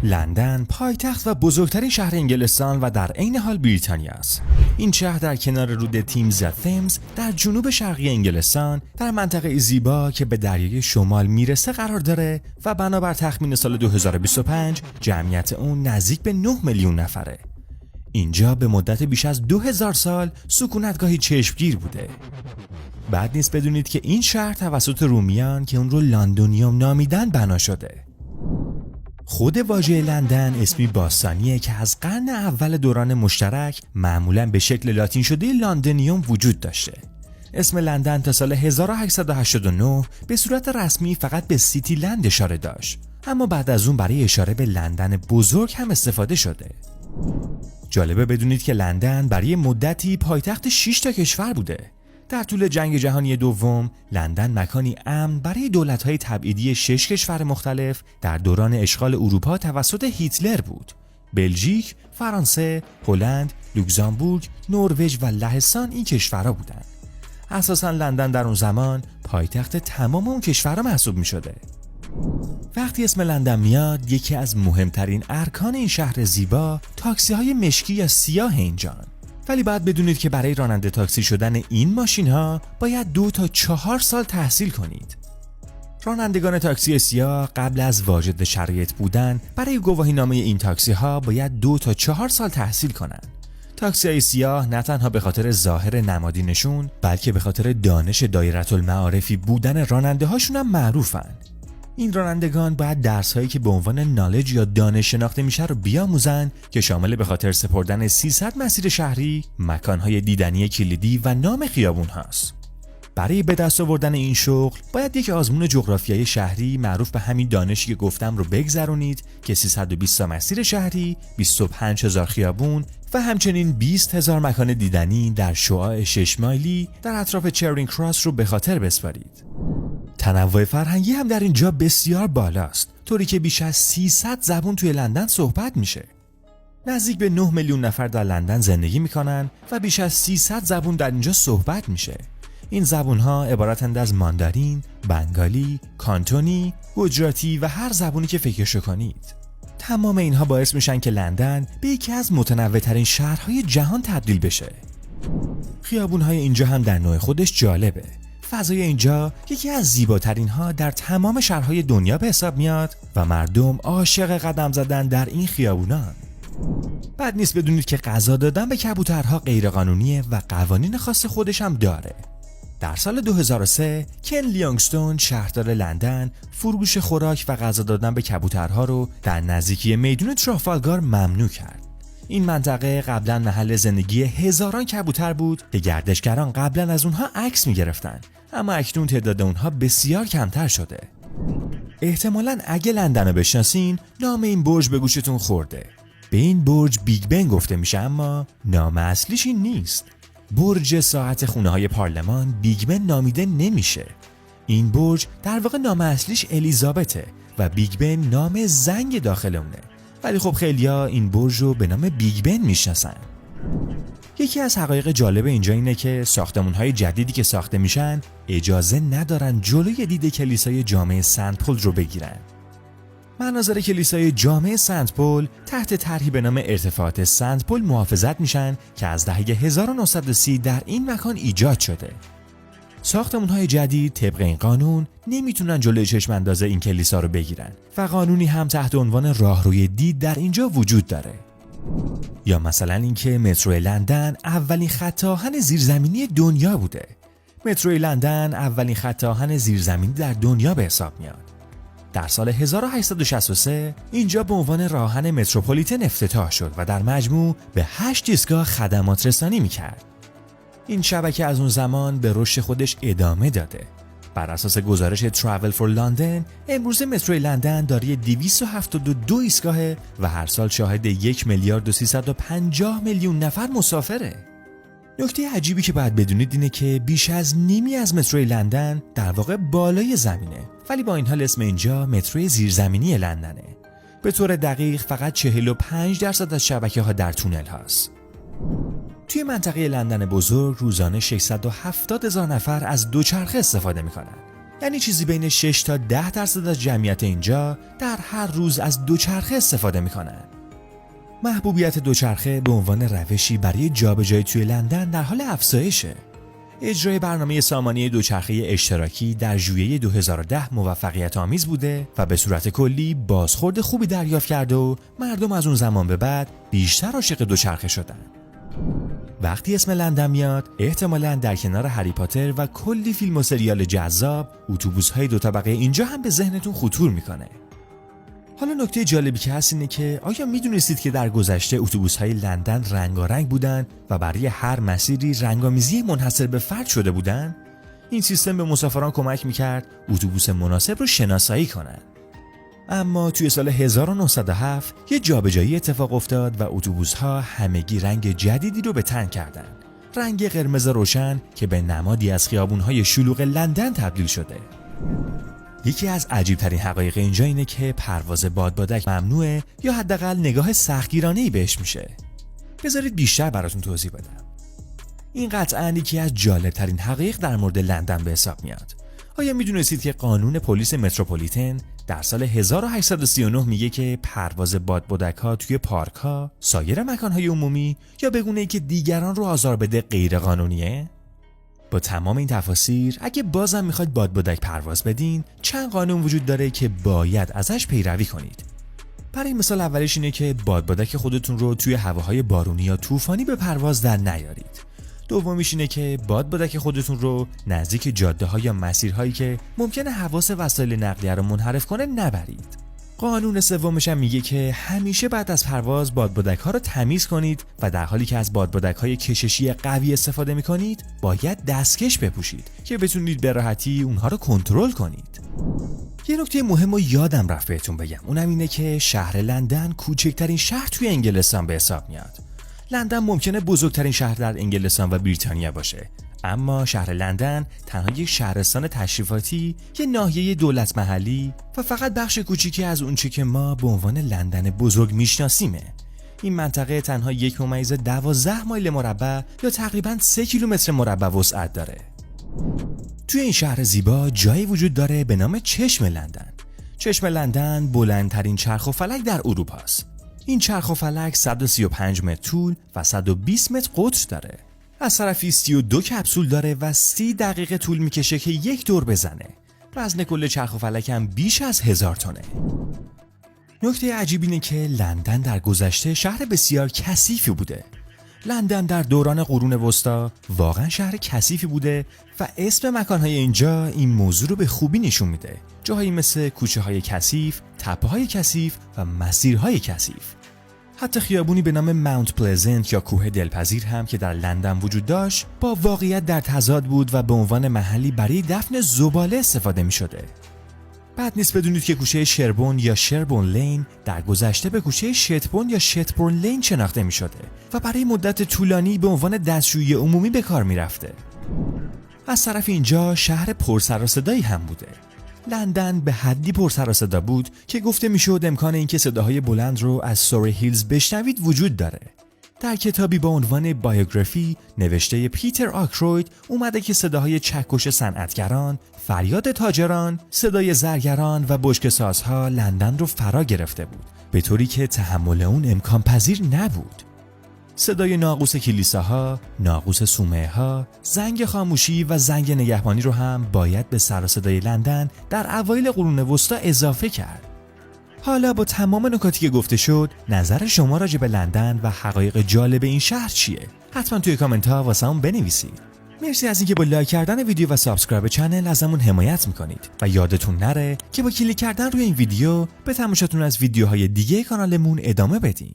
لندن پایتخت و بزرگترین شهر انگلستان و در عین حال بریتانیا است. این شهر در کنار رود تیمز یا تمز در جنوب شرقی انگلستان در منطقه زیبا که به دریای شمال میرسه قرار داره و بنابر تخمین سال 2025 جمعیت اون نزدیک به 9 میلیون نفره. اینجا به مدت بیش از 2000 سال سکونتگاهی چشمگیر بوده. بعد نیست بدونید که این شهر توسط رومیان که اون رو لاندونیوم نامیدن بنا شده. خود واژه لندن اسمی باستانیه که از قرن اول دوران مشترک معمولاً به شکل لاتین شده لاندونیوم وجود داشته. اسم لندن تا سال 1889 به صورت رسمی فقط به سیتی لند اشاره داشت، اما بعد از اون برای اشاره به لندن بزرگ هم استفاده شده. جالبه بدونید که لندن برای مدتی پایتخت 6 تا کشور بوده. در طول جنگ جهانی دوم، لندن مکانی امن برای دولت‌های تبعیدی 6 کشور مختلف در دوران اشغال اروپا توسط هیتلر بود. بلژیک، فرانسه، هلند، لوکزامبورگ، نروژ و لهستان این کشورها بودند. اساساً لندن در اون زمان پایتخت تمام اون کشورها محسوب می‌شده. وقتی اسم لندن میاد، یکی از مهمترین ارکان این شهر زیبا تاکسی‌های مشکی یا سیاه اینجان. ولی باید بدونید که برای راننده تاکسی شدن این ماشین ها باید 2 تا 4 سال تحصیل کنید. رانندگان تاکسی سیاه قبل از واجد شرایط بودن برای گواهی نامه این تاکسی ها باید 2 تا 4 سال تحصیل کنند. تاکسی های سیاه نه تنها به خاطر ظاهر نمادینشون بلکه به خاطر دانش دایرةالمعارفی بودن راننده هاشون هم معروفن. این رانندگان باید درس‌هایی که به عنوان نالج یا دانش شناخته میشه رو بیاموزن که شامل به خاطر سپردن 300 مسیر شهری، مکان‌های دیدنی کلیدی و نام خیابون هاست. برای به دست آوردن این شغل باید یک آزمون جغرافیایی شهری معروف به همین دانشی که گفتم رو بگذرونید که 320 تا مسیر شهری، 25000 خیابون و همچنین 20000 مکان دیدنی در شعاع 6 مایلی در اطراف چرینگ کراس رو به خاطر بسپارید. تنوع فرهنگی هم در اینجا بسیار بالاست، طوری که بیش از 300 زبان توی لندن صحبت میشه. نزدیک به 9 میلیون نفر در لندن زندگی میکنن و بیش از 300 زبان در اینجا صحبت میشه. این زبان‌ها عبارتند از ماندارین، بنگالی، کانتونی، گوجراتی و هر زبانی که فکرشو کنید. تمام اینها باعث میشن که لندن به یکی از متنوع‌ترین شهرهای جهان تبدیل بشه. خیابون‌های اینجا هم در نوع خودش جالبه. فضای اینجا یکی از زیباترین ها در تمام شهرهای دنیا به حساب میاد و مردم عاشق قدم زدن در این خیابونان. بد نیست بدونید که غذا دادن به کبوترها غیرقانونیه و قوانین خاص خودش هم داره. در سال 2003 کن لیونگستون شهردار لندن فروش خوراک و غذا دادن به کبوترها رو در نزدیکی میدون ترافالگار ممنوع کرد. این منطقه قبلا محل زندگی هزاران کبوتر بود که گردشگران قبلا از اونها عکس می‌گرفتن، اما اکنون تعداد اونها بسیار کمتر شده. احتمالاً اگه لندن رو بشناسین نام این برج به گوشتون خورده. به این برج بیگ بن گفته میشه، اما نام اصلیش این نیست. برج ساعت خونه‌های پارلمان بیگ بن نامیده نمیشه. این برج در واقع نام اصلیش الیزابته و بیگ بن نام زنگ داخل اونه. ولی خب خیلیا این برج رو به نام بیگ بن میشناسن. یکی از حقایق جالب اینجا اینه که ساختمان‌های جدیدی که ساخته میشن اجازه ندارن جلوی دید کلیسای جامع سنت پل رو بگیرن. مناظر کلیسای جامع سنت پل تحت طرحی به نام ارتفاعات سنت پل محافظت میشن که از دهه 1930 در این مکان ایجاد شده. ساختمان‌های جدید طبق این قانون نمیتونن جلوی چشم انداز این کلیسا رو بگیرن و قانونی هم تحت عنوان راهروی دید در اینجا وجود داره. یا مثلا اینکه مترو لندن اولین خط آهن زیرزمینی دنیا بوده. مترو لندن اولین خط آهن زیرزمینی در دنیا به حساب میاد. در سال 1863 اینجا به عنوان راهن متروپولیتن افتتاح شد و در مجموع به 8 ایستگاه خدمات رسانی میکرد. این شبکه از اون زمان به رشد خودش ادامه داده. بر اساس گزارش ترافل فور لندن، امروز مترو لندن دارای 272 ایستگاه و هر سال شاهد 1 میلیارد و 350 میلیون نفر مسافره. نکته عجیبی که باید بدونید اینه که بیش از نیمی از مترو لندن در واقع بالای زمینه، ولی با این حال اسم اینجا مترو زیرزمینی لندنه. به طور دقیق فقط 45% از شبکه‌ها در تونل هاست. توی منطقه لندن بزرگ روزانه 670,000 نفر از دوچرخه استفاده میکنن. یعنی چیزی بین 6 تا 10% از جمعیت اینجا در هر روز از دوچرخه استفاده میکنن. محبوبیت دوچرخه به عنوان روشی برای جابجایی توی لندن در حال افزایشه. اجرای برنامه سامانه دوچرخه اشتراکی در ژوئیه 2010 موفقیت آمیز بوده و به صورت کلی بازخورد خوبی دریافت کرده و مردم از اون زمان به بعد بیشتر عاشق دوچرخه شدن. وقتی اسم لندن میاد، احتمالاً در کنار هری پاتر و کلی فیلم و سریال جذاب، اتوبوس‌های دو طبقه اینجا هم به ذهنتون خطور میکنه. حالا نکته جالبی که هست اینه که آیا میدونستید که در گذشته اتوبوس‌های لندن رنگارنگ بودن و برای هر مسیری رنگامیزی منحصر به فرد شده بودن؟ این سیستم به مسافران کمک میکرد اتوبوس مناسب رو شناسایی کنن. اما توی سال 1907 یه جابجایی اتفاق افتاد و اتوبوس‌ها همگی رنگ جدیدی رو به تن کردن. رنگ قرمز روشن که به نمادی از خیابون‌های شلوغ لندن تبدیل شده. یکی از عجیب‌ترین حقایق اینجا اینه که پرواز بادبادک ممنوعه یا حداقل نگاه سختگیرانه‌ای بهش میشه. بذارید بیشتر براتون توضیح بدم. این قطعاً یکی از جالب‌ترین حقایق در مورد لندن به حساب میاد. آیا میدونستید که قانون پلیس متروپولیتن در سال 1839 میگه که پرواز بادبادک‌ها توی پارک‌ها، سایر مکان‌های عمومی یا به گونه‌ای که دیگران رو آزار بده غیر قانونیه؟ با تمام این تفاسیر، اگه بازم میخواید بادبادک پرواز بدین، چند قانون وجود داره که باید ازش پیروی کنید. برای مثال اولش اینه که بادبادک خودتون رو توی هواهای بارونی یا طوفانی به پرواز در نیارید. دومیش اینه که بادبادک خودتون رو نزدیک جاده‌ها یا مسیرهایی که ممکنه حواس وسایل نقلیه رو منحرف کنه نبرید. قانون سومش هم میگه که همیشه بعد از پرواز بادبادک‌ها رو تمیز کنید و در حالی که از بادبادک‌های کششی قوی استفاده می‌کنید، باید دستکش بپوشید که بتونید به راحتی اونها رو کنترل کنید. یه نکته مهم رو یادم رفت بهتون بگم، اونم اینه که شهر لندن کوچکترین شهر توی انگلستان به حساب میاد. لندن ممکنه بزرگترین شهر در انگلستان و بریتانیا باشه، اما شهر لندن تنها یک شهرستان تشریفاتی، یک ناحیه دولت محلی و فقط بخش کوچیکی از اونچه که ما به عنوان لندن بزرگ میشناسیمه. این منطقه تنها 1.12 مایل مربع یا تقریباً 3 کیلومتر مربع وسعت داره. توی این شهر زیبا جایی وجود داره به نام چشم لندن. چشم لندن بلندترین چرخ و فلک در اروپا است. این چرخ و فلک 135 متر طول و 120 متر قطر داره. از طرفی 32 کپسول داره و 30 دقیقه طول میکشه که یک دور بزنه. وزن کل چرخ و فلک هم بیش از 1000 تنه. نکته عجیب اینه که لندن در گذشته شهر بسیار کثیفی بوده. لندن در دوران قرون وسطا واقعا شهر کثیفی بوده و اسم مکانهای اینجا این موضوع رو به خوبی نشون میده. جاهایی مثل کوچه‌های کثیف، تپه‌های کثیف و مسیرهای کثیف. حتی خیابونی به نام ماونت پلزنت یا کوه دلپذیر هم که در لندن وجود داشت با واقعیت در تضاد بود و به عنوان محلی برای دفن زباله استفاده می شده. بعد نیست بدونید که کوچه شربون یا شربون لین در گذشته به کوچه شتبون یا شتبورن لین شناخته می شده و برای مدت طولانی به عنوان دستشویی عمومی به کار می رفته. از طرف اینجا شهر پرسر و صدایی هم بوده. لندن به حدی پرسر و صدا بود که گفته میشد امکان اینکه صداهای بلند رو از سوری هیلز بشنوید وجود داره. در کتابی با عنوان بایوگرافی نوشته پیتر آکروید اومده که صداهای چکش صنعتگران، فریاد تاجران، صدای زرگران و بشکه‌سازها لندن رو فرا گرفته بود، به طوری که تحمل اون امکان پذیر نبود. صدای ناقوس کلیساها، ناقوس صومعه‌ها، زنگ خاموشی و زنگ نگهبانی رو هم باید به سر و صدای لندن در اوایل قرون وسطا اضافه کرد. حالا با تمام نکاتی که گفته شد، نظر شما راجع به لندن و حقایق جالب این شهر چیه؟ حتما توی کامنت ها واسمون بنویسید. مرسی از اینکه با لایک کردن ویدیو و سابسکرایب چنل ازمون حمایت میکنید و یادتون نره که با کلیک کردن روی این ویدیو به تماشاتون از ویدیوهای دیگه کانالمون ادامه بدین.